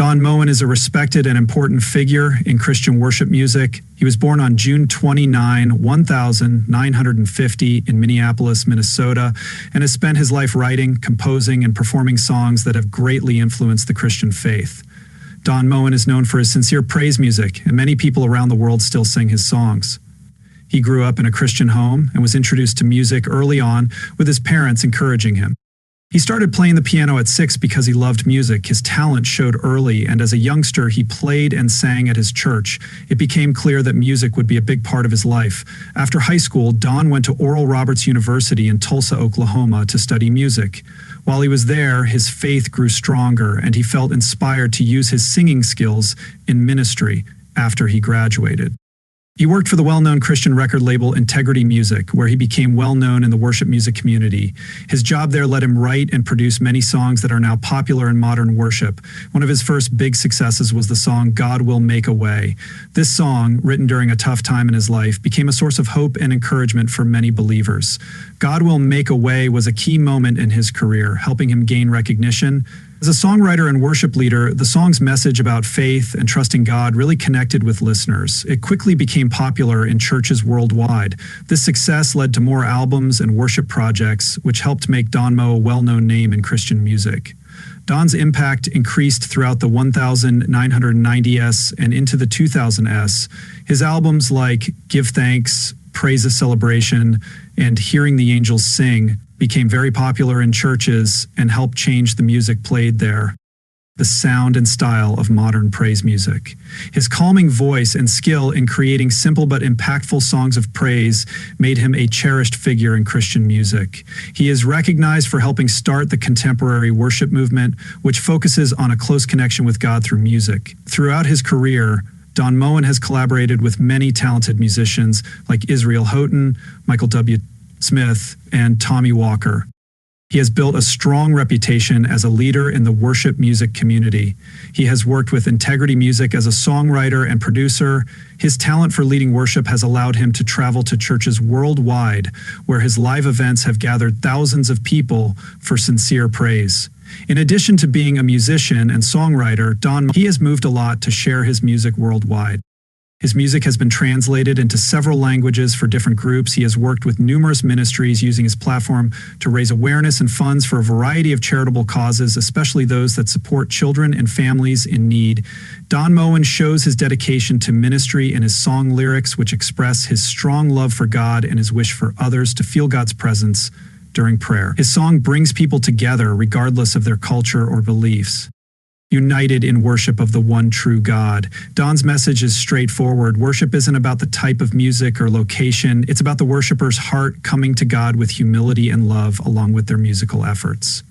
Don Moen is a respected and important figure in Christian worship music. He was born on June 29, 1950 in Minneapolis, Minnesota, and has spent his life writing, composing, and performing songs that have greatly influenced the Christian faith. Don Moen is known for his sincere praise music, and many people around the world still sing his songs. He grew up in a Christian home and was introduced to music early on, with his parents encouraging him. He started playing the piano at 6 because he loved music. His talent showed early, and as a youngster, he played and sang at his church. It became clear that music would be a big part of his life. After high school, Don went to Oral Roberts University in Tulsa, Oklahoma to study music. While he was there, his faith grew stronger, and he felt inspired to use his singing skills in ministry after he graduated. He worked for the well-known Christian record label Integrity Music, where he became well-known in the worship music community. His job there let him write and produce many songs that are now popular in modern worship. One of his first big successes was the song God Will Make a Way. This song, written during a tough time in his life, became a source of hope and encouragement for many believers. God Will Make a Way was a key moment in his career, helping him gain recognition. As a songwriter and worship leader, the song's message about faith and trusting God really connected with listeners. It quickly became popular in churches worldwide. This success led to more albums and worship projects, which helped make Don Moen a well-known name in Christian music. Don's impact increased throughout the 1990s and into the 2000s. His albums like Give Thanks, Praise a Celebration, and Hearing the Angels Sing became very popular in churches and helped change the music played there, the sound and style of modern praise music. His calming voice and skill in creating simple but impactful songs of praise made him a cherished figure in Christian music. He is recognized for helping start the contemporary worship movement, which focuses on a close connection with God through music. Throughout his career, Don Moen has collaborated with many talented musicians like Israel Houghton, Michael W. Smith, and Tommy Walker. He has built a strong reputation as a leader in the worship music community. He has worked with Integrity Music as a songwriter and producer. His talent for leading worship has allowed him to travel to churches worldwide, where his live events have gathered thousands of people for sincere praise. In addition to being a musician and songwriter, he has moved a lot to share his music worldwide. His music has been translated into several languages for different groups. He has worked with numerous ministries using his platform to raise awareness and funds for a variety of charitable causes, especially those that support children and families in need. Don Moen shows his dedication to ministry in his song lyrics, which express his strong love for God and his wish for others to feel God's presence during prayer. His song brings people together regardless of their culture or beliefs, united in worship of the one true God. Don's message is straightforward. Worship isn't about the type of music or location. It's about the worshiper's heart coming to God with humility and love along with their musical efforts.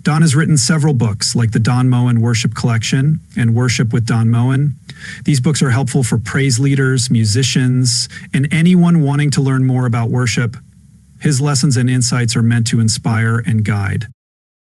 Don has written several books like the Don Moen Worship Collection and Worship with Don Moen. These books are helpful for praise leaders, musicians, and anyone wanting to learn more about worship. His lessons and insights are meant to inspire and guide.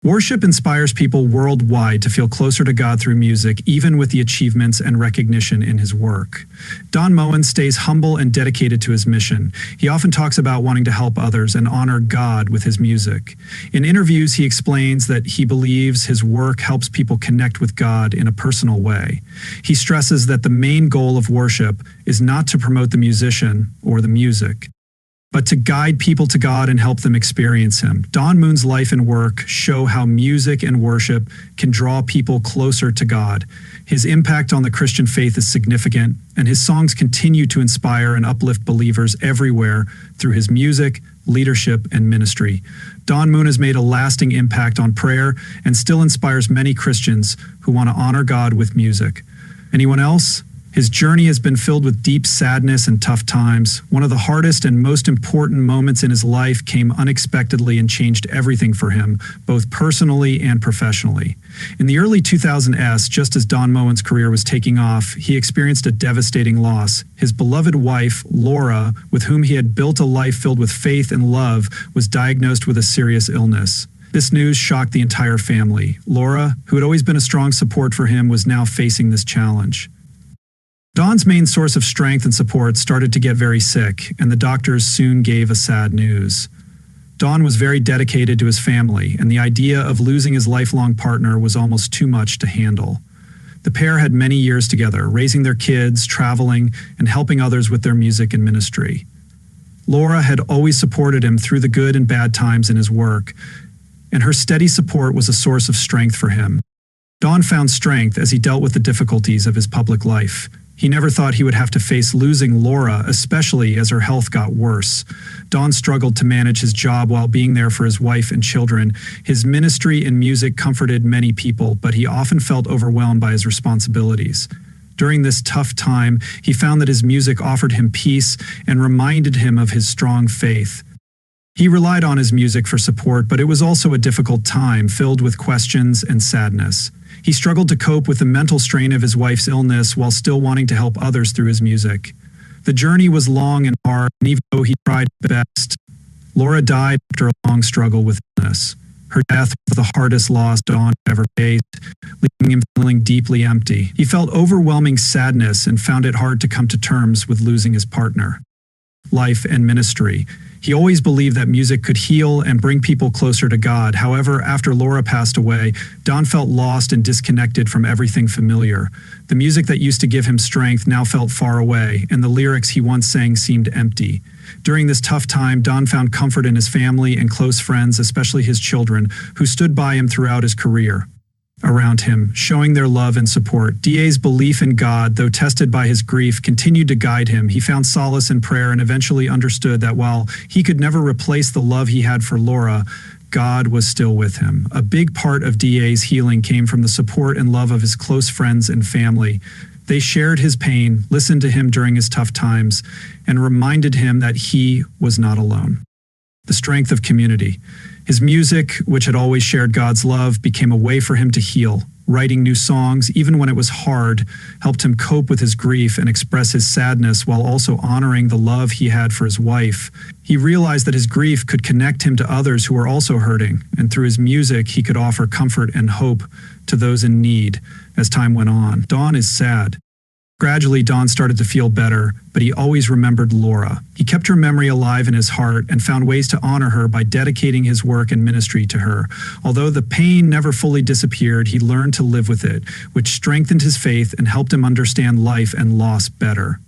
Worship inspires people worldwide to feel closer to God through music, even with the achievements and recognition in his work. Don Moen stays humble and dedicated to his mission. He often talks about wanting to help others and honor God with his music. In interviews, he explains that he believes his work helps people connect with God in a personal way. He stresses that the main goal of worship is not to promote the musician or the music, but to guide people to God and help them experience Him. Don Moen's life and work show how music and worship can draw people closer to God. His impact on the Christian faith is significant, and his songs continue to inspire and uplift believers everywhere through his music, leadership, and ministry. Don Moen has made a lasting impact on prayer and still inspires many Christians who want to honor God with music. Anyone else? His journey has been filled with deep sadness and tough times. One of the hardest and most important moments in his life came unexpectedly and changed everything for him, both personally and professionally. In the early 2000s, just as Don Moen's career was taking off, he experienced a devastating loss. His beloved wife, Laura, with whom he had built a life filled with faith and love, was diagnosed with a serious illness. This news shocked the entire family. Laura, who had always been a strong support for him, was now facing this challenge. Don's main source of strength and support started to get very sick, and the doctors soon gave a sad news. Don was very dedicated to his family, and the idea of losing his lifelong partner was almost too much to handle. The pair had many years together, raising their kids, traveling, and helping others with their music and ministry. Laura had always supported him through the good and bad times in his work, and her steady support was a source of strength for him. Don found strength as he dealt with the difficulties of his public life. He never thought he would have to face losing Laura, especially as her health got worse. Don struggled to manage his job while being there for his wife and children. His ministry and music comforted many people, but he often felt overwhelmed by his responsibilities. During this tough time, he found that his music offered him peace and reminded him of his strong faith. He relied on his music for support, but it was also a difficult time filled with questions and sadness. He struggled to cope with the mental strain of his wife's illness while still wanting to help others through his music. The journey was long and hard, and even though he tried his best, Laura died after a long struggle with illness. Her death was the hardest loss Don ever faced, leaving him feeling deeply empty. He felt overwhelming sadness and found it hard to come to terms with losing his partner. Life and ministry. He always believed that music could heal and bring people closer to God. However, after Laura passed away, Don felt lost and disconnected from everything familiar. The music that used to give him strength now felt far away, and the lyrics he once sang seemed empty. During this tough time, Don found comfort in his family and close friends, especially his children, who stood by him throughout his career. Around him, showing their love and support. DA's belief in God, though tested by his grief, continued to guide him. He found solace in prayer and eventually understood that while he could never replace the love he had for Laura, God was still with him. A big part of DA's healing came from the support and love of his close friends and family. They shared his pain, listened to him during his tough times, and reminded him that he was not alone. The strength of community. His music, which had always shared God's love, became a way for him to heal. Writing new songs, even when it was hard, helped him cope with his grief and express his sadness while also honoring the love he had for his wife. He realized that his grief could connect him to others who were also hurting, and through his music, he could offer comfort and hope to those in need. As time went on, Don is sad. Gradually, Don started to feel better, but he always remembered Laura. He kept her memory alive in his heart and found ways to honor her by dedicating his work and ministry to her. Although the pain never fully disappeared, he learned to live with it, which strengthened his faith and helped him understand life and loss better.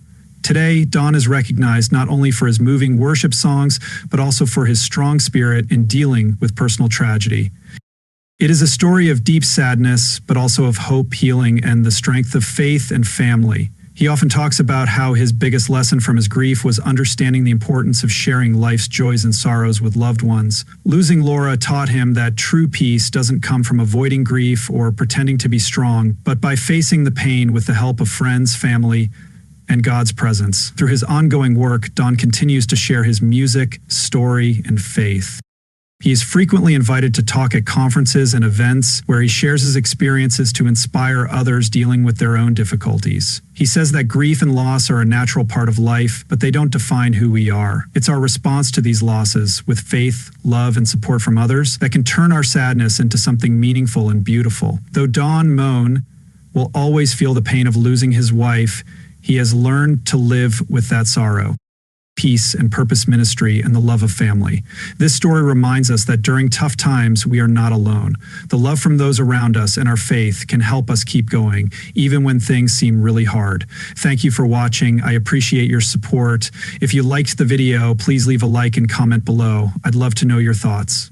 Today, Don is recognized not only for his moving worship songs, but also for his strong spirit in dealing with personal tragedy. It is a story of deep sadness, but also of hope, healing, and the strength of faith and family. He often talks about how his biggest lesson from his grief was understanding the importance of sharing life's joys and sorrows with loved ones. Losing Laura taught him that true peace doesn't come from avoiding grief or pretending to be strong, but by facing the pain with the help of friends, family, and God's presence. Through his ongoing work, Don continues to share his music, story, and faith. He is frequently invited to talk at conferences and events where he shares his experiences to inspire others dealing with their own difficulties. He says that grief and loss are a natural part of life, but they don't define who we are. It's our response to these losses, with faith, love, and support from others, that can turn our sadness into something meaningful and beautiful. Though Moen will always feel the pain of losing his wife, he has learned to live with that sorrow. Peace and purpose ministry and the love of family. This story reminds us that during tough times, we are not alone. The love from those around us and our faith can help us keep going, even when things seem really hard. Thank you for watching. I appreciate your support. If you liked the video, please leave a like and comment below. I'd love to know your thoughts.